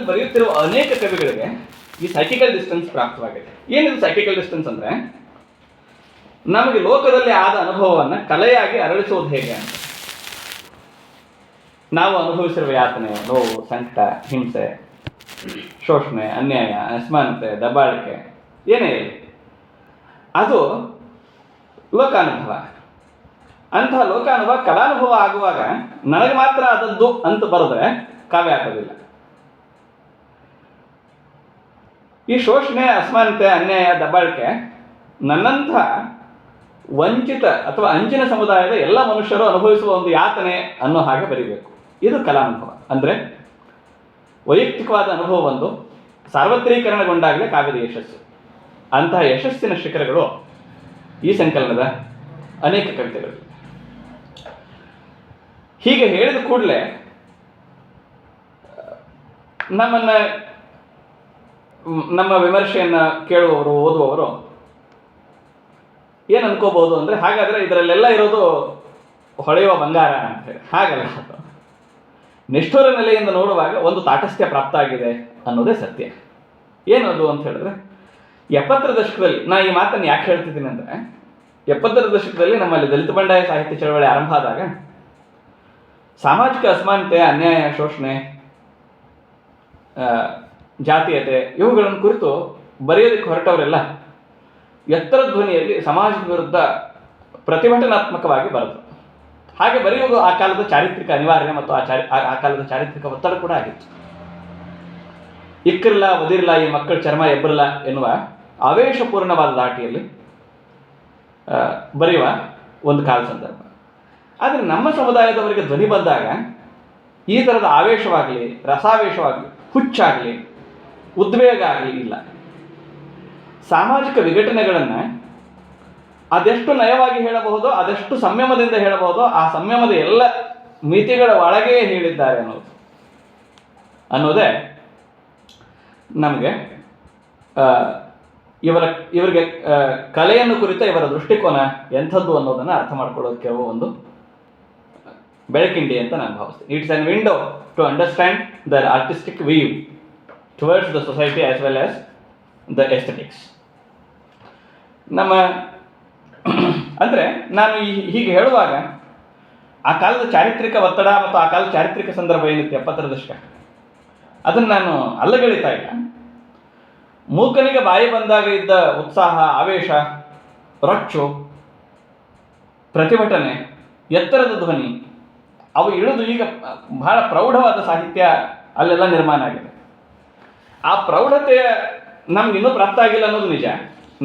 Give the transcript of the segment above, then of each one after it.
ಕಾಲದಲ್ಲಿ ಬರೆಯುತ್ತಿರುವ ಅನೇಕ ಕವಿಗಳಿಗೆ ಈ ಸೈಕಿಕಲ್ ಡಿಸ್ಟೆನ್ಸ್ ಪ್ರಾಪ್ತವಾಗಿದೆ. ಏನಿದು ಸೈಕಿಕಲ್ ಡಿಸ್ಟೆನ್ಸ್ ಅಂದರೆ, ನಮಗೆ ಲೋಕದಲ್ಲಿ ಆದ ಅನುಭವವನ್ನು ಕಲೆಯಾಗಿ ಅರಳಿಸುವುದು ಹೇಗೆ ಅಂತ. ನಾವು ಅನುಭವಿಸಿರುವ ಯಾತನೆ, ನೋವು, ಸಂಕಟ, ಹಿಂಸೆ, ಶೋಷಣೆ, ಅನ್ಯಾಯ, ಅಸಮಾನತೆ, ದಬ್ಬಾಳಿಕೆ ಏನೇ ಇರಲಿ, ಅದು ಲೋಕಾನುಭವ. ಅಂತಹ ಲೋಕಾನುಭವ ಕಲಾನುಭವ ಆಗುವಾಗ ನನಗೆ ಮಾತ್ರ ಆದದ್ದು ಅಂತ ಬರೆದ್ರೆ ಕಾವ್ಯ ಆಗೋದಿಲ್ಲ. ಈ ಶೋಷಣೆ, ಅಸಮಾನತೆ, ಅನ್ಯಾಯ, ದಬ್ಬಾಳಿಕೆ ನನ್ನಂಥ ವಂಚಿತ ಅಥವಾ ಅಂಚಿನ ಸಮುದಾಯದ ಎಲ್ಲ ಮನುಷ್ಯರು ಅನುಭವಿಸುವ ಒಂದು ಯಾತನೆ ಅನ್ನೋ ಹಾಗೆ ಬರೀಬೇಕು. ಇದು ಕಲಾನುಭವ. ಅಂದರೆ ವೈಯಕ್ತಿಕವಾದ ಅನುಭವ ಒಂದು ಸಾರ್ವತ್ರೀಕರಣಗೊಂಡಾಗಲೇ ಕಾವ್ಯದ ಯಶಸ್ಸು. ಅಂತಹ ಯಶಸ್ಸಿನ ಶಿಖರಗಳು ಈ ಸಂಕಲನದ ಅನೇಕ ಕವಿತೆಗಳು. ಹೀಗೆ ಹೇಳಿದ ಕೂಡಲೇ ನಮ್ಮ ವಿಮರ್ಶೆಯನ್ನು ಕೇಳುವವರು, ಓದುವವರು ಏನು ಅನ್ಕೋಬಹುದು ಅಂದರೆ, ಹಾಗಾದರೆ ಇದರಲ್ಲೆಲ್ಲ ಇರೋದು ಹೊಳೆಯುವ ಬಂಗಾರ ಅಂತ ಹೇಳಿ. ಹಾಗಲ್ಲ. ಅದು ನಿಷ್ಠುರ ನೆಲೆಯಿಂದ ನೋಡುವಾಗ ಒಂದು ತಾಟಸ್ಥ್ಯ ಪ್ರಾಪ್ತ ಆಗಿದೆ ಅನ್ನೋದೇ ಸತ್ಯ. ಏನದು ಅಂತ ಹೇಳಿದ್ರೆ, 70ರ ದಶಕದಲ್ಲಿ, ನಾ ಈ ಮಾತನ್ನು ಯಾಕೆ ಹೇಳ್ತಿದ್ದೀನಿ ಅಂದರೆ, 70ರ ದಶಕದಲ್ಲಿ ನಮ್ಮಲ್ಲಿ ದಲಿತ ಬಂಡಾಯ ಸಾಹಿತ್ಯ ಚಳವಳಿ ಆರಂಭ ಆದಾಗ ಸಾಮಾಜಿಕ ಅಸಮಾನತೆ, ಅನ್ಯಾಯ, ಶೋಷಣೆ, ಜಾತೀಯತೆ ಇವುಗಳನ್ನು ಕುರಿತು ಬರೆಯೋದಕ್ಕೆ ಹೊರಟವರೆಲ್ಲ ಎತ್ತರ ಧ್ವನಿಯಲ್ಲಿ ಸಮಾಜದ ವಿರುದ್ಧ ಪ್ರತಿಭಟನಾತ್ಮಕವಾಗಿ ಬರೆದರು. ಹಾಗೆ ಬರೆಯುವುದು ಆ ಕಾಲದ ಚಾರಿತ್ರಿಕ ಅನಿವಾರ್ಯ ಮತ್ತು ಆ ಕಾಲದ ಚಾರಿತ್ರಿಕ ಒತ್ತಡ ಕೂಡ ಆಗಿತ್ತು. ಇಕ್ಕಿರಲ್ಲ, ಒದಿರಲ್ಲ, ಈ ಮಕ್ಕಳ ಚರ್ಮ ಎಬ್ಬರಲ್ಲ ಎನ್ನುವ ಆವೇಶಪೂರ್ಣವಾದ ದಾಟಿಯಲ್ಲಿ ಬರೆಯುವ ಒಂದು ಕಾಲ ಸಂದರ್ಭ. ಆದರೆ ನಮ್ಮ ಸಮುದಾಯದವರಿಗೆ ಧ್ವನಿ ಬಂದಾಗ ಈ ಥರದ ಆವೇಶವಾಗಲಿ, ರಸಾವೇಶವಾಗಲಿ, ಹುಚ್ಚಾಗಲಿ, ಉದ್ವೇಗ ಆಗಲಿ ಇಲ್ಲ. ಸಾಮಾಜಿಕ ವಿಘಟನೆಗಳನ್ನು ಅದೆಷ್ಟು ನಯವಾಗಿ ಹೇಳಬಹುದೋ, ಅದೆಷ್ಟು ಸಂಯಮದಿಂದ ಹೇಳಬಹುದೋ, ಆ ಸಂಯಮದ ಎಲ್ಲ ಮಿತಿಗಳ ಒಳಗೆ ಹೇಳಿದ್ದಾರೆ ಅನ್ನೋದೇ ನಮಗೆ ಇವರಿಗೆ ಕಲೆಯನ್ನು ಕುರಿತ ಇವರ ದೃಷ್ಟಿಕೋನ ಎಂಥದ್ದು ಅನ್ನೋದನ್ನು ಅರ್ಥ ಮಾಡ್ಕೊಳ್ಳೋದಕ್ಕೆ ಒಂದು ಬೆಳಕಿಂಡಿ ಅಂತ ನಾನು ಭಾವಿಸ್ತೀನಿ. It's an window to understand their artistic view towards the society as well as the aesthetics. ಅಂದರೆ ನಾನು ಹೀಗೆ ಹೇಳುವಾಗ ಆ ಕಾಲದ ಚಾರಿತ್ರಿಕ ಒತ್ತಡ ಮತ್ತು ಆ ಕಾಲದ ಚಾರಿತ್ರಿಕ ಸಂದರ್ಭ ಏನಿತ್ತು 70ರ ದಶಕ, ಅದನ್ನು ನಾನು ಅಲ್ಲಗಳಿತಾ ಇಲ್ಲ. ಮೂಕನಿಗೆ ಬಾಯಿ ಬಂದಾಗ ಇದ್ದ ಉತ್ಸಾಹ, ಆವೇಶ, ರೊಚ್ಚು, ಪ್ರತಿಭಟನೆ, ಎತ್ತರದ ಧ್ವನಿ ಅವು ಇಳಿದು ಈಗ ಬಹಳ ಪ್ರೌಢವಾದ ಸಾಹಿತ್ಯ ಅಲ್ಲೆಲ್ಲ ನಿರ್ಮಾಣ ಆಗಿದೆ. ಆ ಪ್ರೌಢತೆ ನಮ್ಗೆ ಇನ್ನೂ ಪ್ರಾಪ್ತ ಆಗಿಲ್ಲ ಅನ್ನೋದು ನಿಜ.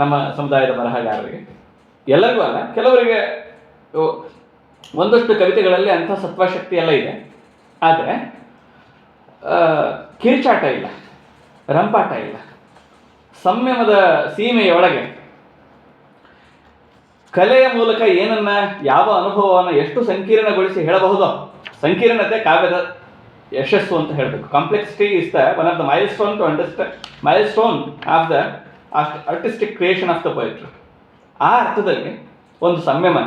ನಮ್ಮ ಸಮುದಾಯದ ಬರಹಗಾರರಿಗೆ, ಎಲ್ಲರಿಗೂ ಅಲ್ಲ, ಕೆಲವರಿಗೆ ಒಂದಷ್ಟು ಕವಿತೆಗಳಲ್ಲಿ ಅಂಥ ಸತ್ವಶಕ್ತಿ ಎಲ್ಲ ಇದೆ. ಆದರೆ ಕಿರಿಚಾಟ ಇಲ್ಲ, ರಂಪಾಟ ಇಲ್ಲ, ಸಂಯಮದ ಸೀಮೆಯೊಳಗೆ ಕಲೆಯ ಮೂಲಕ ಏನನ್ನ, ಯಾವ ಅನುಭವವನ್ನು ಎಷ್ಟು ಸಂಕೀರ್ಣಗೊಳಿಸಿ ಹೇಳಬಹುದೋ, ಸಂಕೀರ್ಣತೆ ಕಾವ್ಯದ ಯಶಸ್ಸು ಅಂತ ಹೇಳಬೇಕು. Complexity is the one of the milestone of the artistic creation of the poetry. ಆ ಅರ್ಥದಲ್ಲಿ ಒಂದು ಸಂಯಮ,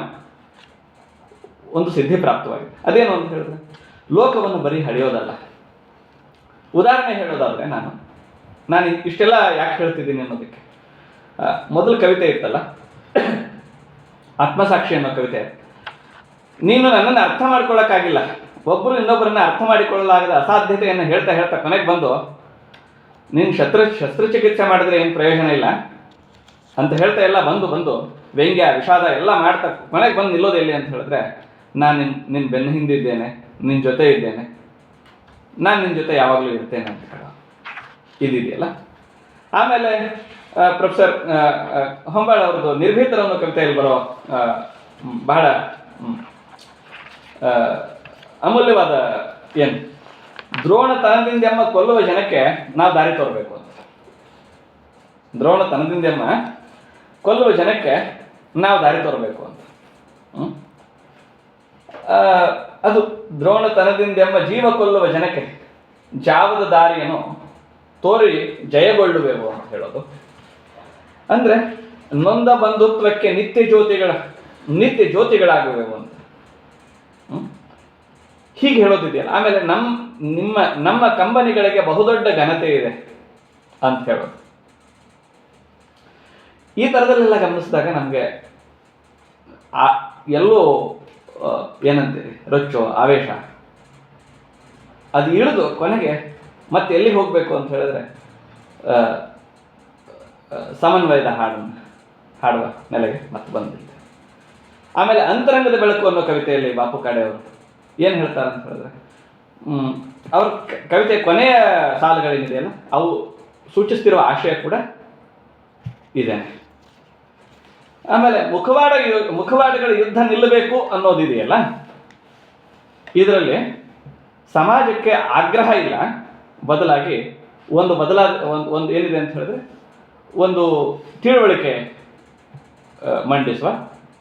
ಒಂದು ಸಿದ್ಧಿ ಪ್ರಾಪ್ತವಾಗಿದೆ. ಅದೇನು ಅಂತ ಹೇಳಿದ್ರೆ, ಲೋಕವನ್ನು ಬರೀ ಹಳೆಯೋದಲ್ಲ. ಉದಾಹರಣೆ ಹೇಳೋದಾದರೆ, ನಾನು ಇಷ್ಟೆಲ್ಲ ಯಾಕೆ ಹೇಳ್ತಿದ್ದೀನಿ ಅನ್ನೋದಕ್ಕೆ, ಮೊದಲು ಕವಿತೆ ಇತ್ತಲ್ಲ, ಆತ್ಮಸಾಕ್ಷಿ ಅನ್ನೋ ಕವಿತೆ. ನೀನು ನನ್ನನ್ನು ಅರ್ಥ ಮಾಡ್ಕೊಳ್ಳೋಕ್ಕಾಗಿಲ್ಲ, ಒಬ್ಬರು ಇನ್ನೊಬ್ಬರನ್ನ ಅರ್ಥ ಮಾಡಿಕೊಳ್ಳಲಾಗದ ಅಸಾಧ್ಯತೆಯನ್ನು ಹೇಳ್ತಾ ಹೇಳ್ತಾ ಕೊನೆಗೆ ಬಂದು, ನೀನು ಶಸ್ತ್ರಚಿಕಿತ್ಸೆ ಮಾಡಿದ್ರೆ ಏನು ಪ್ರಯೋಜನ ಇಲ್ಲ ಅಂತ ಹೇಳ್ತಾ ಎಲ್ಲ ಬಂದು ವ್ಯಂಗ್ಯ, ವಿಷಾದ ಎಲ್ಲ ಮಾಡ್ತಾ ಕೊನೆಗೆ ಬಂದು ನಿಲ್ಲೋದು ಎಲ್ಲಿ ಅಂತ ಹೇಳಿದ್ರೆ, ನಾನು ನಿನ್ನ ಬೆನ್ನು ಹಿಂದಿದ್ದೇನೆ, ನಿನ್ನ ಜೊತೆ ಇದ್ದೇನೆ, ನಾನು ನಿನ್ನ ಜೊತೆ ಯಾವಾಗಲೂ ಇರ್ತೇನೆ ಅಂತ ಹೇಳೋ ಇದಿದೆಯಲ್ಲ. ಆಮೇಲೆ ಪ್ರೊಫೆಸರ್ ಹೊಂಬಾಳ ಅವ್ರದ್ದು ನಿರ್ಭೀತರ ಅನ್ನೋ ಕವಿತೆಯಲ್ಲಿ ಬರೋ ಬಹಳ ಅಮೂಲ್ಯವಾದ ಏನು, ದ್ರೋಣ ತನದಿಂದೆಮ್ಮ ಕೊಲ್ಲುವ ಜನಕ್ಕೆ ನಾವು ದಾರಿ ತೋರಬೇಕು ಅಂತ. ದ್ರೋಣ ತನದಿಂದೆಮ್ಮ ಕೊಲ್ಲುವ ಜನಕ್ಕೆ ನಾವು ದಾರಿ ತೋರಬೇಕು ಅಂತ. ಅದು ದ್ರೋಣ ತನದಿಂದೆಮ್ಮ ಜೀವ ಕೊಲ್ಲುವ ಜನಕ್ಕೆ ಜಾವದ ದಾರಿಯನ್ನು ತೋರಿ ಜಯಗೊಳ್ಳುವೆವು ಅಂತ ಹೇಳೋದು. ಅಂದರೆ ನೊಂದ ಬಂಧುತ್ವಕ್ಕೆ ನಿತ್ಯ ಜ್ಯೋತಿಗಳಾಗುವೆವು ಅಂತ. ಹೀಗೆ ಹೇಳೋದಿದೆಯಲ್ಲ. ಆಮೇಲೆ ನಮ್ಮ ಕಂಬನಿಗಳಿಗೆ ಬಹುದೊಡ್ಡ ಘನತೆ ಇದೆ ಅಂತ ಹೇಳೋದು. ಈ ಥರದಲ್ಲೆಲ್ಲ ಗಮನಿಸಿದಾಗ ನಮಗೆ ಎಲ್ಲೋ ಏನಂತೀರಿ ರೊಚ್ಚು ಆವೇಶ ಅದು ಇಳಿದು ಕೊನೆಗೆ ಮತ್ತೆ ಎಲ್ಲಿಗೆ ಹೋಗಬೇಕು ಅಂತ ಹೇಳಿದ್ರೆ ಸಮನ್ವಯದ ಹಾಡುವ ನೆಲೆಗೆ ಮತ್ತೆ ಬಂದಿದೆ. ಆಮೇಲೆ ಅಂತರಂಗದ ಬೆಳಕು ಅನ್ನೋ ಕವಿತೆಯಲ್ಲಿ ಬಾಪು ಕಾಡೆ ಅವರು ಏನು ಹೇಳ್ತಾರೆ ಅಂತ ಹೇಳಿದ್ರೆ, ಅವ್ರ ಕವಿತೆ ಕೊನೆಯ ಸಾಲುಗಳೇನಿದೆಯಲ್ಲ ಅವು ಸೂಚಿಸ್ತಿರುವ ಆಶಯ ಕೂಡ ಇದೆ. ಆಮೇಲೆ ಮುಖವಾಡಗಳ ಯುದ್ಧ ನಿಲ್ಲಬೇಕು ಅನ್ನೋದಿದೆಯಲ್ಲ, ಇದರಲ್ಲಿ ಸಮಾಜಕ್ಕೆ ಆಗ್ರಹ ಇಲ್ಲ, ಬದಲಾಗಿ ಒಂದು ಏನಿದೆ ಅಂತ ಹೇಳಿದ್ರೆ ಒಂದು ತಿಳುವಳಿಕೆ ಮಂಡಿಸುವ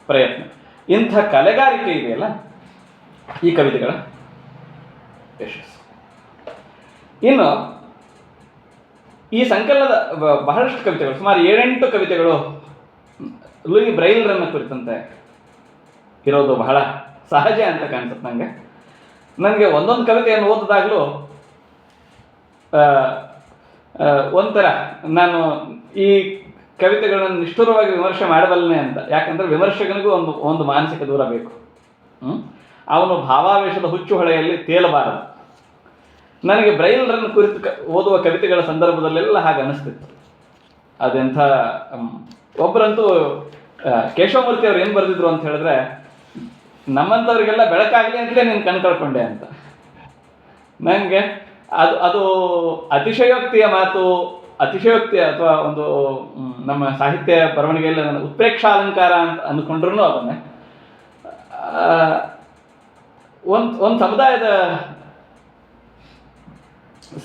ಪ್ರಯತ್ನ. ಇಂಥ ಕಲೆಗಾರಿಕೆ ಇದೆಯಲ್ಲ ಈ ಕವಿತೆಗಳ ಯಶಸ್ಸು. ಇನ್ನು ಈ ಸಂಕಲನದ ಬಹಳಷ್ಟು ಕವಿತೆಗಳು, ಸುಮಾರು 7-8 ಕವಿತೆಗಳು ಲೂಯಿ ಬ್ರೈಲ್ರನ್ನ ಕುರಿತಂತೆ ಇರೋದು ಬಹಳ ಸಹಜ ಅಂತ ಕಾಣಿಸುತ್ತೆ ನನಗೆ ಒಂದೊಂದು ಕವಿತೆಯನ್ನು ಓದಿದಾಗಲೂ ಒಂಥರ ನಾನು ಈ ಕವಿತೆಗಳನ್ನು ನಿಷ್ಠುರವಾಗಿ ವಿಮರ್ಶೆ ಮಾಡಬಲ್ಲನೆ ಅಂತ. ಯಾಕಂದರೆ ವಿಮರ್ಶಕನಿಗೂ ಒಂದು ಮಾನಸಿಕ ದೂರ ಬೇಕು. ಅವನು ಭಾವಾವೇಶದ ಹುಚ್ಚು ಹೊಳೆಯಲ್ಲಿ ತೇಲಬಾರದು. ನನಗೆ ಬ್ರೈಲ್ರನ್ನು ಕುರಿತು ಓದುವ ಕವಿತೆಗಳ ಸಂದರ್ಭದಲ್ಲೆಲ್ಲ ಹಾಗೆ ಅನಿಸ್ತಿತ್ತು. ಅದೆಂಥ ಒಬ್ಬರಂತೂ ಕೇಶವಮೂರ್ತಿ ಅವ್ರು ಏನು ಬರೆದಿದ್ರು ಅಂತ ಹೇಳಿದ್ರೆ, ನಮ್ಮಂಥವ್ರಿಗೆಲ್ಲ ಬೆಳಕಾಗಲಿ ಅಂತಲೇ ನೀನು ಕಣ್ ಕಳ್ಕೊಂಡೆ ಅಂತ. ನನಗೆ ಅದು ಅತಿಶಯೋಕ್ತಿಯ ಮಾತು, ಅತಿಶಯೋಕ್ತಿ ಅಥವಾ ಒಂದು ನಮ್ಮ ಸಾಹಿತ್ಯ ಬರವಣಿಗೆಯಲ್ಲಿ ನನ್ನ ಉತ್ಪ್ರೇಕ್ಷಾಲಂಕಾರ ಅಂತ ಅಂದ್ಕೊಂಡ್ರೂ ಅದನ್ನೇ ಒಂದು ಸಮುದಾಯದ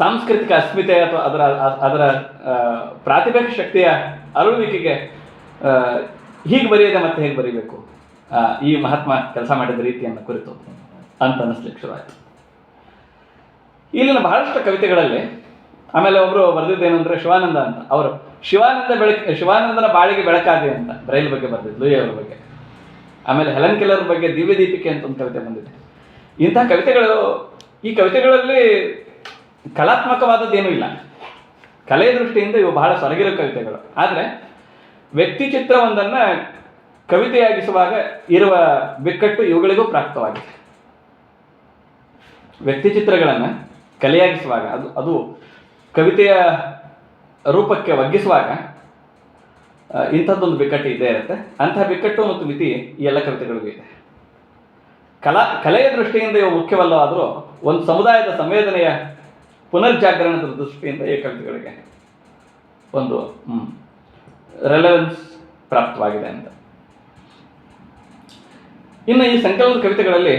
ಸಾಂಸ್ಕೃತಿಕ ಅಸ್ಮಿತೆ ಅಥವಾ ಅದರ ಪ್ರಾತಿಭಾಷೆ ಶಕ್ತಿಯ ಅರಳುವಿಕೆಗೆ ಹೀಗೆ ಬರೆಯದೆ ಮತ್ತೆ ಹೇಗೆ ಬರೀಬೇಕು ಈ ಮಹಾತ್ಮ ಕೆಲಸ ಮಾಡಿದ ರೀತಿಯನ್ನು ಕುರಿತು ಅಂತ ಅನ್ನಿಸ್ಲಿಕ್ಕೆ ಶುರುವಾಯಿತು. ಇಲ್ಲಿನ ಬಹಳಷ್ಟು ಕವಿತೆಗಳಲ್ಲಿ ಆಮೇಲೆ ಒಬ್ಬರು ಬರೆದಿದ್ದೇನೆಂದರೆ ಶಿವಾನಂದ ಅಂತ. ಅವರು ಶಿವಾನಂದನ ಬಾಳಿಗೆ ಬೆಳಕಾದೆ ಅಂತ ಬ್ರೈಲ್ ಬಗ್ಗೆ ಬರೆದಿದ್ದು, ಲೂಯಿ ಅವರ ಬಗ್ಗೆ. ಆಮೇಲೆ ಹೆಲನ್ ಕೆಲ್ಲರ್ ಬಗ್ಗೆ ದಿವ್ಯ ದೀಪಿಕೆ ಅಂತ ಒಂದು ಕವಿತೆ ಬಂದಿದೆ. ಇಂಥ ಈ ಕವಿತೆಗಳಲ್ಲಿ ಕಲಾತ್ಮಕವಾದದ್ದೇನೂ ಇಲ್ಲ. ಕಲೆಯ ದೃಷ್ಟಿಯಿಂದ ಇವು ಬಹಳ ಸೊರಗಿರೋ ಕವಿತೆಗಳು. ಆದರೆ ವ್ಯಕ್ತಿ ಚಿತ್ರವೊಂದನ್ನು ಕವಿತೆಯಾಗಿಸುವಾಗ ಇರುವ ಬಿಕ್ಕಟ್ಟು ಇವುಗಳಿಗೂ ಪ್ರಾಪ್ತವಾಗಿದೆ. ವ್ಯಕ್ತಿ ಚಿತ್ರಗಳನ್ನು ಕಲೆಯಾಗಿಸುವಾಗ ಅದು ಕವಿತೆಯ ರೂಪಕ್ಕೆ ಒಗ್ಗಿಸುವಾಗ ಇಂಥದ್ದೊಂದು ಬಿಕ್ಕಟ್ಟು ಇದ್ದೇ ಇರುತ್ತೆ. ಅಂತಹ ಬಿಕ್ಕಟ್ಟು ಮತ್ತು ಮಿತಿ ಈ ಎಲ್ಲ ಕವಿತೆಗಳಿಗೂ ಇದೆ. ಕಲೆಯ ದೃಷ್ಟಿಯಿಂದ ಇವು ಮುಖ್ಯವಲ್ಲವಾದರೂ ಒಂದು ಸಮುದಾಯದ ಸಂವೇದನೆಯ ಪುನರ್ಜಾಗರಣದ ದೃಷ್ಟಿಯಿಂದ ಈ ಕವಿತೆಗಳಿಗೆ ಒಂದು ರೆಲೆವೆನ್ಸ್ ಪ್ರಾಪ್ತವಾಗಿದೆ ಅಂತ. ಇನ್ನು ಈ ಸಂಕಲನದ ಕವಿತೆಗಳಲ್ಲಿ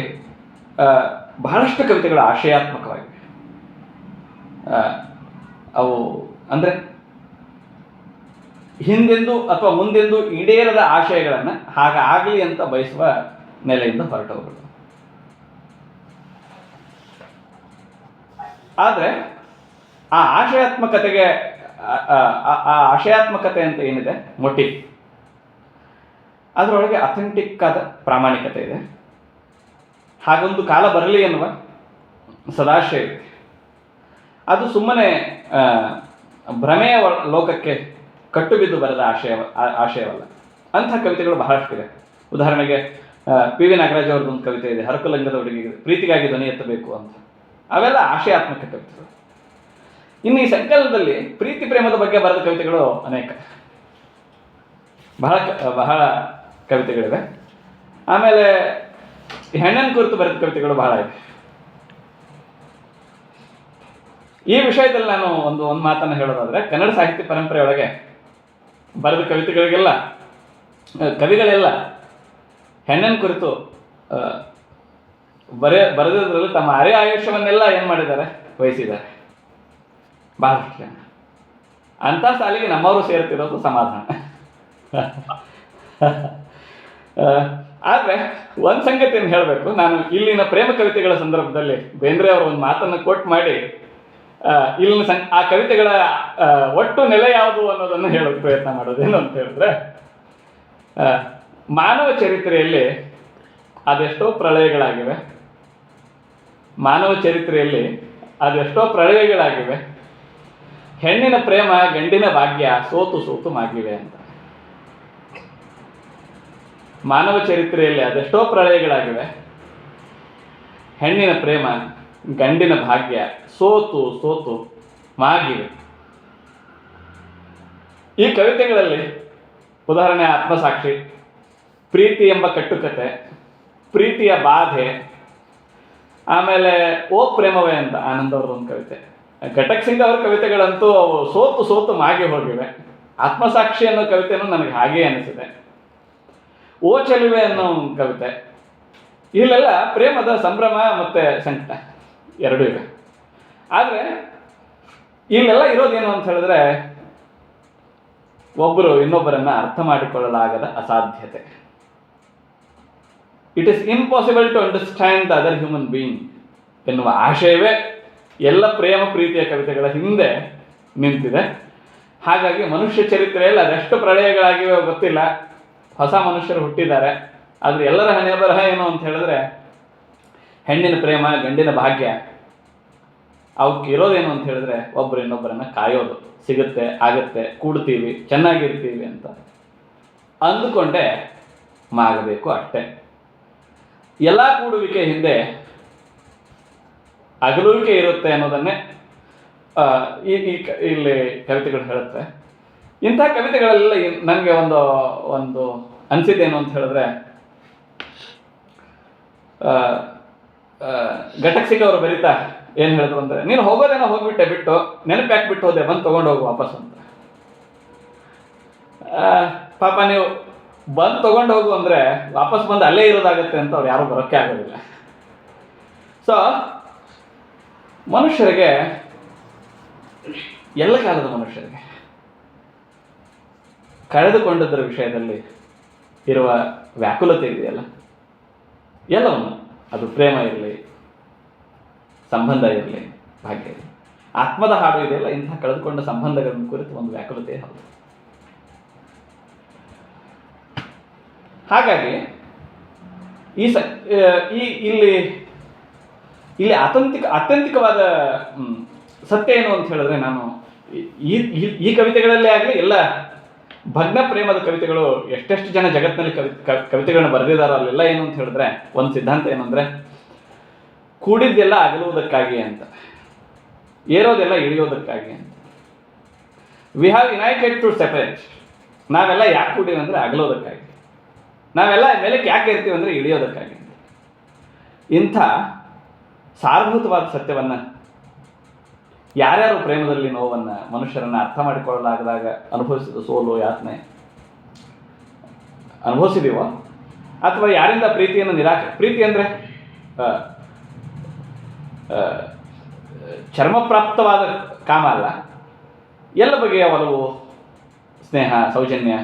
ಬಹಳಷ್ಟು ಕವಿತೆಗಳು ಆಶಯಾತ್ಮಕವಾಗಿವೆ. ಅವು ಅಂದರೆ ಹಿಂದೆಂದು ಅಥವಾ ಮುಂದೆಂದು ಈಡೇರದ ಆಶಯಗಳನ್ನು ಹಾಗಾಗಲಿ ಅಂತ ಬಯಸುವ ನೆಲೆಯಿಂದ ಹೊರಟವುಗಳು. ಆದರೆ ಆ ಆಶಯಾತ್ಮಕತೆ ಅಂತ ಏನಿದೆ ಮೋಟಿವ್, ಅದರೊಳಗೆ ಅಥೆಂಟಿಕ್ ಆದ ಪ್ರಾಮಾಣಿಕತೆ ಇದೆ. ಹಾಗೊಂದು ಕಾಲ ಬರಲಿ ಎನ್ನುವ ಸದಾಶಯ ಇದೆ. ಅದು ಸುಮ್ಮನೆ ಭ್ರಮೆಯ ಲೋಕಕ್ಕೆ ಕಟ್ಟುಬಿದ್ದು ಬರೆದ ಆಶಯವಲ್ಲ. ಅಂಥ ಕವಿತೆಗಳು ಬಹಳಷ್ಟಿವೆ. ಉದಾಹರಣೆಗೆ ಪಿ ವಿ ನಾಗರಾಜ್ ಅವ್ರದ್ದೊಂದು ಕವಿತೆ ಇದೆ, ಹರಕುಲಂಗದ ಹುಡುಗಿಗೆ ಪ್ರೀತಿಗಾಗಿ ಧ್ವನಿ ಎತ್ತಬೇಕು ಅಂತ. ಅವೆಲ್ಲ ಆಶಯಾತ್ಮಕ ಕವಿತೆಗಳು. ಇನ್ನು ಈ ಸಂಕಲನದಲ್ಲಿ ಪ್ರೀತಿ ಪ್ರೇಮದ ಬಗ್ಗೆ ಬರೆದ ಕವಿತೆಗಳು ಅನೇಕ, ಬಹಳ ಕವಿತೆಗಳಿವೆ. ಆಮೇಲೆ ಹೆಣ್ಣನ್ನು ಕುರಿತು ಬರೆದ ಕವಿತೆಗಳು ಬಹಳ ಇವೆ. ಈ ವಿಷಯದಲ್ಲಿ ನಾನು ಒಂದು ಮಾತನ್ನು ಹೇಳೋದಾದರೆ, ಕನ್ನಡ ಸಾಹಿತ್ಯ ಪರಂಪರೆಯೊಳಗೆ ಬರೆದ ಕವಿಗಳೆಲ್ಲ ಹೆಣ್ಣನ್ನು ಕುರಿತು ಬರೆದಿದ್ರಲ್ಲಿ ತಮ್ಮ ಆಯುಷ್ಯವನ್ನೆಲ್ಲ ಏನು ಮಾಡಿದ್ದಾರೆ, ವಹಿಸಿದ್ದಾರೆ ಬಹಳಷ್ಟು ಜನ. ಅಂಥ ಸಾಲಿಗೆ ನಮ್ಮವರು ಸೇರ್ತಿರೋದು ಸಮಾಧಾನ. ಆದರೆ ಒಂದು ಸಂಗತಿಯನ್ನು ಹೇಳಬೇಕು. ನಾನು ಇಲ್ಲಿನ ಪ್ರೇಮ ಕವಿತೆಗಳ ಸಂದರ್ಭದಲ್ಲಿ ಬೇಂದ್ರೆ ಅವರು ಒಂದು ಮಾತನ್ನು ಕೋಟ್ ಮಾಡಿ ಇಲ್ಲಿನ ಆ ಕವಿತೆಗಳ ಒಟ್ಟು ನೆಲೆ ಯಾವುದು ಅನ್ನೋದನ್ನು ಹೇಳೋಕ್ಕೆ ಪ್ರಯತ್ನ ಮಾಡೋದೇನು ಅಂತ ಹೇಳಿದ್ರೆ, ಮಾನವ ಚರಿತ್ರೆಯಲ್ಲಿ ಅದೆಷ್ಟೋ ಪ್ರಳಯಗಳಾಗಿವೆ, ಮಾನವ ಚರಿತ್ರೆಯಲ್ಲಿ ಅದೆಷ್ಟೋ ಪ್ರಳಯಗಳಾಗಿವೆ. ಹೆಣ್ಣಿನ ಪ್ರೇಮ ಗಂಡಿನ ಭಾಗ್ಯ ಸೋತು ಸೋತು ಮಾಗಿವೆ ಅಂತ. ಮಾನವ ಚರಿತ್ರೆಯಲ್ಲಿ ಅದೆಷ್ಟೋ ಪ್ರಳಯಗಳಾಗಿವೆ. ಹೆಣ್ಣಿನ ಪ್ರೇಮ ಗಂಡಿನ ಭಾಗ್ಯ ಸೋತು ಸೋತು ಮಾಗಿವೆ. ಈ ಕವಿತೆಗಳಲ್ಲಿ ಉದಾಹರಣೆ ಆತ್ಮಸಾಕ್ಷಿ, ಪ್ರೀತಿ ಎಂಬ ಕಟ್ಟುಕತೆ, ಪ್ರೀತಿಯ ಬಾಧೆ, ಆಮೇಲೆ ಓ ಪ್ರೇಮವೇ ಅಂತ ಆನಂದ್ ಅವ್ರದ್ದೊಂದು ಕವಿತೆ. ಘಟಕ್ ಸಿಂಗ್ ಅವ್ರ ಕವಿತೆಗಳಂತೂ ಅವು ಸೋತು ಸೋತು ಮಾಗಿ ಹೋಗಿವೆ. ಆತ್ಮಸಾಕ್ಷಿ ಅನ್ನೋ ಕವಿತೆನೂ ನನಗೆ ಹಾಗೇ ಅನಿಸಿದೆ. ಓ ಚೆಲುವೆ ಅನ್ನೋ ಒಂದು ಕವಿತೆ. ಇಲ್ಲೆಲ್ಲ ಪ್ರೇಮದ ಸಂಭ್ರಮ ಮತ್ತು ಸಂಕಟ ಎರಡೂ ಇವೆ. ಆದರೆ ಇಲ್ಲೆಲ್ಲ ಇರೋದೇನು ಅಂತ ಹೇಳಿದ್ರೆ, ಒಬ್ಬರು ಇನ್ನೊಬ್ಬರನ್ನು ಅರ್ಥ ಮಾಡಿಕೊಳ್ಳಲಾಗದ ಅಸಾಧ್ಯತೆ. It is impossible to understand the other human being ಎನ್ನುವ ಆಶಯವೇ ಎಲ್ಲ ಪ್ರೇಮ ಪ್ರೀತಿಯ ಕವಿತೆಗಳ ಹಿಂದೆ ನಿಂತಿದೆ. ಹಾಗಾಗಿ ಮನುಷ್ಯ ಚರಿತ್ರೆಯಲ್ಲಿ ಅದೆಷ್ಟು ಪ್ರಳಯಗಳಾಗಿವೆ ಗೊತ್ತಿಲ್ಲ. ಹೊಸ ಮನುಷ್ಯರು ಹುಟ್ಟಿದ್ದಾರೆ. ಆದರೆ ಎಲ್ಲರ ಹಣೆ ಬರಹ ಏನು ಅಂತ ಹೇಳಿದ್ರೆ, ಹೆಣ್ಣಿನ ಪ್ರೇಮ ಗಂಡಿನ ಭಾಗ್ಯ. ಅವಕ್ಕೆ ಇರೋದೇನು ಅಂತ ಹೇಳಿದ್ರೆ, ಒಬ್ಬರು ಇನ್ನೊಬ್ಬರನ್ನು ಕಾಯೋದು. ಸಿಗುತ್ತೆ, ಆಗುತ್ತೆ, ಕೂಡ್ತೀವಿ, ಚೆನ್ನಾಗಿರ್ತೀವಿ ಅಂತ ಅಂದುಕೊಂಡೆ ಮಾಗಬೇಕು ಅಷ್ಟೇ. ಎಲ್ಲ ಕೂಡುವಿಕೆ ಹಿಂದೆ ಅಗಲುವಿಕೆ ಇರುತ್ತೆ ಅನ್ನೋದನ್ನೇ ಇಲ್ಲಿ ಕವಿತೆಗಳು ಹೇಳುತ್ತೆ. ಇಂಥ ಕವಿತೆಗಳೆಲ್ಲ ನನಗೆ ಒಂದು ಅನಿಸಿದ್ದೇನು ಅಂತ ಹೇಳಿದ್ರೆ, ಘಟಕ್ ಸಿಂಗ್ ಅವರು ಬರೀತಾ ಏನು ಹೇಳಿದ್ರು ಅಂದರೆ, ನೀನು ಹೋಗೋದೇನೋ ಹೋಗ್ಬಿಟ್ಟೆ, ಬಿಟ್ಟು ನೆನಪು ಹಾಕ್ಬಿಟ್ಟು ಹೋದೆ, ಬಂದು ತೊಗೊಂಡು ಹೋಗು ವಾಪಸ್ ಅಂತ. ಪಾಪ ನೀವು ಬಂದು ತೊಗೊಂಡು ಹೋಗು ಅಂದರೆ ವಾಪಸ್ ಬಂದು ಅಲ್ಲೇ ಇರೋದಾಗತ್ತೆ ಅಂತ ಅವ್ರು ಯಾರೂ ಬರೋಕ್ಕೆ ಆಗೋದಿಲ್ಲ. ಸೊ ಮನುಷ್ಯರಿಗೆ, ಎಲ್ಲ ಕಾಲದ ಮನುಷ್ಯರಿಗೆ ಕಳೆದುಕೊಂಡದ್ರ ವಿಷಯದಲ್ಲಿ ಇರುವ ವ್ಯಾಕುಲತೆ ಇದೆಯಲ್ಲ, ಎಲ್ಲವನ್ನು, ಅದು ಪ್ರೇಮ ಇರಲಿ, ಸಂಬಂಧ ಇರಲಿ, ಭಾಗ್ಯ ಇರಲಿ, ಆತ್ಮದ ಹಾಡು ಇದೆಯಲ್ಲ, ಇಂಥ ಕಳೆದುಕೊಂಡ ಸಂಬಂಧಗಳನ್ನು ಕುರಿತು ಒಂದು ವ್ಯಾಕುಲತೆ ಹೌದು. ಹಾಗಾಗಿ ಇಲ್ಲಿ ಆತ್ಯಂತಿಕವಾದ ಸತ್ಯ ಏನು ಅಂತ ಹೇಳಿದ್ರೆ, ನಾನು ಈ ಕವಿತೆಗಳಲ್ಲೇ ಆಗಲಿ, ಎಲ್ಲ ಭಗ್ನ ಪ್ರೇಮದ ಕವಿತೆಗಳು ಎಷ್ಟೆಷ್ಟು ಜನ ಜಗತ್ತಿನಲ್ಲಿ ಕವಿತೆಗಳನ್ನ ಬರೆದಿದ್ದಾರೋ ಅಲ್ಲೆಲ್ಲ ಏನು ಅಂತ ಹೇಳಿದ್ರೆ, ಒಂದು ಸಿದ್ಧಾಂತ ಏನು ಅಂದರೆ, ಕೂಡಿದ್ದೆಲ್ಲ ಅಗಲುವುದಕ್ಕಾಗಿ ಅಂತ, ಏರೋದೆಲ್ಲ ಇಳಿಯೋದಕ್ಕಾಗಿ ಅಂತ. We have united to separate. ನಾವೆಲ್ಲ ಯಾಕೆ ಕೂಡಿವಿ ಅಂದರೆ ಅಗಲೋದಕ್ಕಾಗಿ. ನಾವೆಲ್ಲ ಮೇಲಕ್ಕೆ ಯಾಕೆ ಇರ್ತೀವಿ ಅಂದರೆ ಇಳಿಯೋದಕ್ಕಾಗಿ ಅಂತ. ಇಂಥ ಸಾರಭೂತವಾದ ಸತ್ಯವನ್ನು, ಯಾರ್ಯಾರು ಪ್ರೇಮದಲ್ಲಿ ನೋವನ್ನು, ಮನುಷ್ಯರನ್ನು ಅರ್ಥ ಮಾಡಿಕೊಳ್ಳಲಾಗದಾಗ ಅನುಭವಿಸಿದ ಸೋಲು, ಯಾತನೆ ಅನುಭವಿಸಿದೀವೋ, ಅಥವಾ ಯಾರಿಂದ ಪ್ರೀತಿಯನ್ನು ಪ್ರೀತಿ ಅಂದರೆ ಚರ್ಮಪ್ರಾಪ್ತವಾದ ಕಾಮ ಅಲ್ಲ, ಎಲ್ಲ ಬಗೆಯ ಒಲವು, ಸ್ನೇಹ, ಸೌಜನ್ಯ,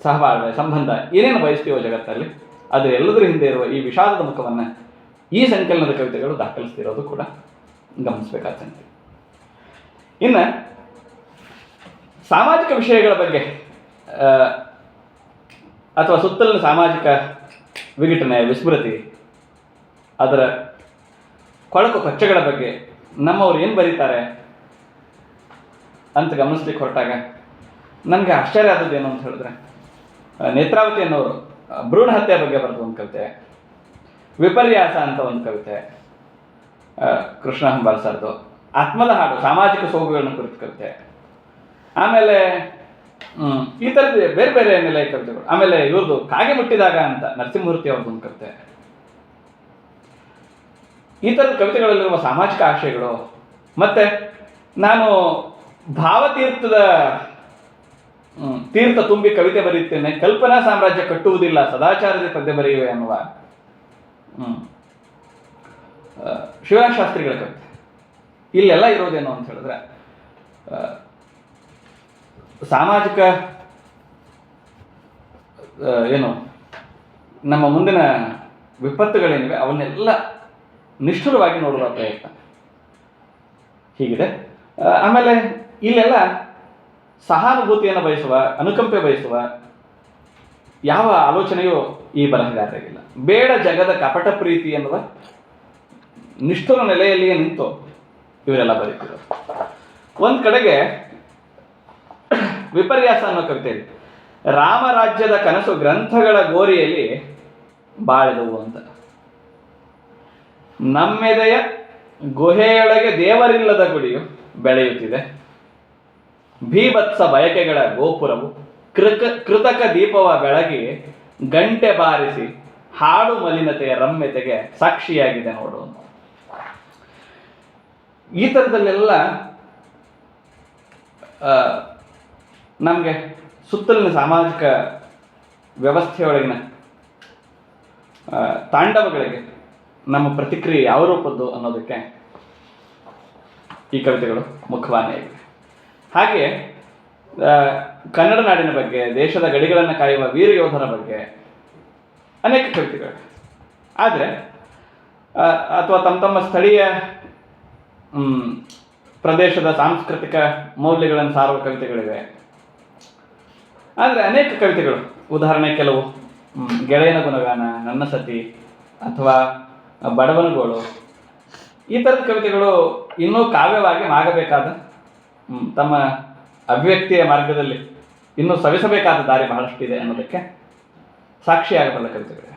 ಸಹಬಾಳ್ವೆ, ಸಂಬಂಧ ಏನೇನು ಬಯಸ್ತೀವೋ ಜಗತ್ತಲ್ಲಿ, ಅದರ ಎಲ್ಲದರ ಹಿಂದೆ ಇರುವ ಈ ವಿಷಾದದ ಮುಖವನ್ನು ಈ ಸಂಕಲನದ ಕವಿತೆಗಳು ದಾಖಲಿಸ್ತಿರೋದು ಕೂಡ ಗಮನಿಸಬೇಕಾದ ಸಂಗತಿ. ಇನ್ನು ಸಾಮಾಜಿಕ ವಿಷಯಗಳ ಬಗ್ಗೆ ಅಥವಾ ಸುತ್ತಲಿನ ಸಾಮಾಜಿಕ ವಿಘಟನೆ, ವಿಸ್ಮೃತಿ, ಅದರ ಕೊಳಕು ಕೊಚ್ಚಗಳ ಬಗ್ಗೆ ನಮ್ಮವ್ರು ಏನು ಬರೀತಾರೆ ಅಂತ ಗಮನಿಸ್ಲಿಕ್ಕೆ ಹೊರಟಾಗ ನನಗೆ ಆಶ್ಚರ್ಯ ಆದದ್ದೇನು ಅಂತ ಹೇಳಿದ್ರೆ, ನೇತ್ರಾವತಿ ಅನ್ನೋರು ಭ್ರೂಣ ಹತ್ಯೆ ಬಗ್ಗೆ ಬರೆದ ಒಂದು ಕವಿತೆ, ವಿಪರ್ಯಾಸ ಅಂತ ಒಂದು ಕವಿತೆ, ಕೃಷ್ಣ ಹಂಬಾಲ್ ಸರ್ದು ಆತ್ಮದ ಹಾಡು, ಸಾಮಾಜಿಕ ಸೋಗುಗಳನ್ನ ಕುರಿತ ಕವಿತೆ, ಆಮೇಲೆ ಈ ಥರದ್ದು ಬೇರೆ ಬೇರೆ ನೆಲೆಯ ಕವಿತೆಗಳು, ಆಮೇಲೆ ಇವ್ರದ್ದು ಕಾಗೆ ಮುಟ್ಟಿದಾಗ ಅಂತ ನರಸಿಂಹಮೂರ್ತಿ ಅವ್ರದ್ದೊಂದು ಕವಿತೆ. ಈ ಥರದ ಕವಿತೆಗಳಲ್ಲಿರುವ ಸಾಮಾಜಿಕ ಆಶಯಗಳು. ಮತ್ತು ನಾನು ಭಾವತೀರ್ಥದ ತೀರ್ಥ ತುಂಬಿ ಕವಿತೆ ಬರೆಯುತ್ತೇನೆ, ಕಲ್ಪನಾ ಸಾಮ್ರಾಜ್ಯ ಕಟ್ಟುವುದಿಲ್ಲ, ಸದಾಚಾರದ ಪದ್ಯ ಬರೆಯುವೆ ಅನ್ನುವ ಶಿವರಾಜ ಶಾಸ್ತ್ರಿಗಳ ಕವಿತೆ. ಇಲ್ಲೆಲ್ಲ ಇರೋದೇನು ಅಂತ ಹೇಳಿದ್ರೆ, ಸಾಮಾಜಿಕ ಏನು ನಮ್ಮ ಮುಂದಿನ ವಿಪತ್ತುಗಳೇನಿವೆ ಅವನ್ನೆಲ್ಲ ನಿಷ್ಠುರವಾಗಿ ನೋಡುವ ಪ್ರಯತ್ನ ಹೀಗಿದೆ. ಆಮೇಲೆ ಇಲ್ಲೆಲ್ಲ ಸಹಾನುಭೂತಿಯನ್ನು ಬಯಸುವ, ಅನುಕಂಪೆ ಬಯಸುವ ಯಾವ ಆಲೋಚನೆಯೂ ಈ ಬರಹಗಾರರಿಗಿಲ್ಲ. ಬೇಡ ಜಗದ ಕಪಟ ಪ್ರೀತಿ ಎನ್ನುವ ನಿಷ್ಠುರ ನೆಲೆಯಲ್ಲಿಯೇ ನಿಂತು ಇವರೆಲ್ಲ ಬರೀತಿದ್ರು. ಒಂದು ಕಡೆಗೆ ವಿಪರ್ಯಾಸ ಅನ್ನೋ ಕವಿತೆಯಲ್ಲಿ ರಾಮರಾಜ್ಯದ ಕನಸು ಗ್ರಂಥಗಳ ಗೋರಿಯಲ್ಲಿ ಬಾಳಿದವು ಅಂತ, ನಮ್ಮೆದೆಯ ಗುಹೆಯೊಳಗೆ ದೇವರಿಲ್ಲದ ಗುಡಿಯು ಬೆಳೆಯುತ್ತಿದೆ, ಭೀಭತ್ಸ ಬಯಕೆಗಳ ಗೋಪುರವು ಕೃತಕ ದೀಪವ ಬೆಳಗಿ ಗಂಟೆ ಬಾರಿಸಿ ಹಾಡು ಮಲಿನತೆಯ ರಮ್ಯತೆಗೆ ಸಾಕ್ಷಿಯಾಗಿದೆ ನೋಡು. ಈ ಥರದಲ್ಲೆಲ್ಲ ನಮಗೆ ಸುತ್ತಲಿನ ಸಾಮಾಜಿಕ ವ್ಯವಸ್ಥೆಯೊಳಗಿನ ತಾಂಡವಗಳಿಗೆ ನಮ್ಮ ಪ್ರತಿಕ್ರಿಯೆ ಯಾವ ರೂಪದ್ದು ಅನ್ನೋದಕ್ಕೆ ಈ ಕವಿತೆಗಳು ಮುಖವಾಣಿಯಾಗಿವೆ. ಹಾಗೆಯೇ ಕನ್ನಡ ನಾಡಿನ ಬಗ್ಗೆ, ದೇಶದ ಗಡಿಗಳನ್ನು ಕಾಯುವ ವೀರ ಯೋಧರ ಬಗ್ಗೆ ಅನೇಕ ಕವಿತೆಗಳು. ಆದರೆ ಅಥವಾ ತಮ್ಮ ಸ್ಥಳೀಯ ಪ್ರದೇಶದ ಸಾಂಸ್ಕೃತಿಕ ಮೌಲ್ಯಗಳನ್ನು ಸಾರುವ ಕವಿತೆಗಳಿವೆ. ಆದರೆ ಅನೇಕ ಕವಿತೆಗಳು, ಉದಾಹರಣೆ ಕೆಲವು ಗೆಳೆಯನ ಗುಣಗಾನ, ನನ್ನ ಸತಿ ಅಥವಾ ಬಡವನಗೋಳು, ಈ ಥರದ ಕವಿತೆಗಳು ಇನ್ನೂ ಕಾವ್ಯವಾಗಿ ಮಾಗಬೇಕಾದ, ತಮ್ಮ ಅಭಿವ್ಯಕ್ತಿಯ ಮಾರ್ಗದಲ್ಲಿ ಇನ್ನೂ ಸವಿಸಬೇಕಾದ ದಾರಿ ಬಹಳಷ್ಟಿದೆ ಅನ್ನೋದಕ್ಕೆ ಸಾಕ್ಷಿಯಾಗಬಲ್ಲ ಕವಿತೆಗಳಿವೆ.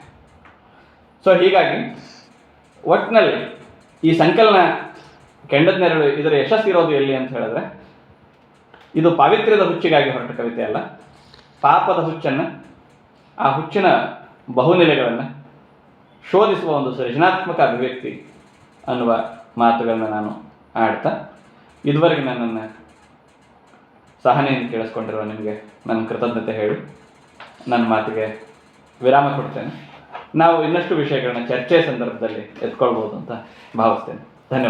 ಸೊ ಹೀಗಾಗಿ ಒಟ್ಟಿನಲ್ಲಿ ಈ ಸಂಕಲನ ಕೆಂಡದ ನೆರಳು ಇದರ ಯಶಸ್ಸಿರೋದು ಎಲ್ಲಿ ಅಂತ ಹೇಳಿದ್ರೆ, ಇದು ಪಾವಿತ್ರ್ಯದ ಹುಚ್ಚಿಗಾಗಿ ಹೊರಟ ಕವಿತೆ ಅಲ್ಲ, ಪಾಪದ ಹುಚ್ಚನ್ನು, ಆ ಹುಚ್ಚಿನ ಬಹುನೆಲೆಗಳನ್ನು ಶೋಧಿಸುವ ಒಂದು ಸೃಜನಾತ್ಮಕ ಅಭಿವ್ಯಕ್ತಿ ಅನ್ನುವ ಮಾತುಗಳನ್ನ ನಾನು ಆಡ್ತಾ, ಇದುವರೆಗೆ ನನ್ನನ್ನು ಸಹನೆಯನ್ನು ಕೇಳಿಸ್ಕೊಂಡಿರುವ ನಿಮಗೆ ನನ್ನ ಕೃತಜ್ಞತೆ ಹೇಳಿ ನನ್ನ ಮಾತಿಗೆ ವಿರಾಮ ಕೊಡ್ತೇನೆ. ನಾವು ಇನ್ನಷ್ಟು ವಿಷಯಗಳನ್ನ ಚರ್ಚೆಯ ಸಂದರ್ಭದಲ್ಲಿ ಎತ್ಕೊಳ್ಬೋದು ಅಂತ ಭಾವಿಸ್ತೇನೆ. ಧನ್ಯವಾದ.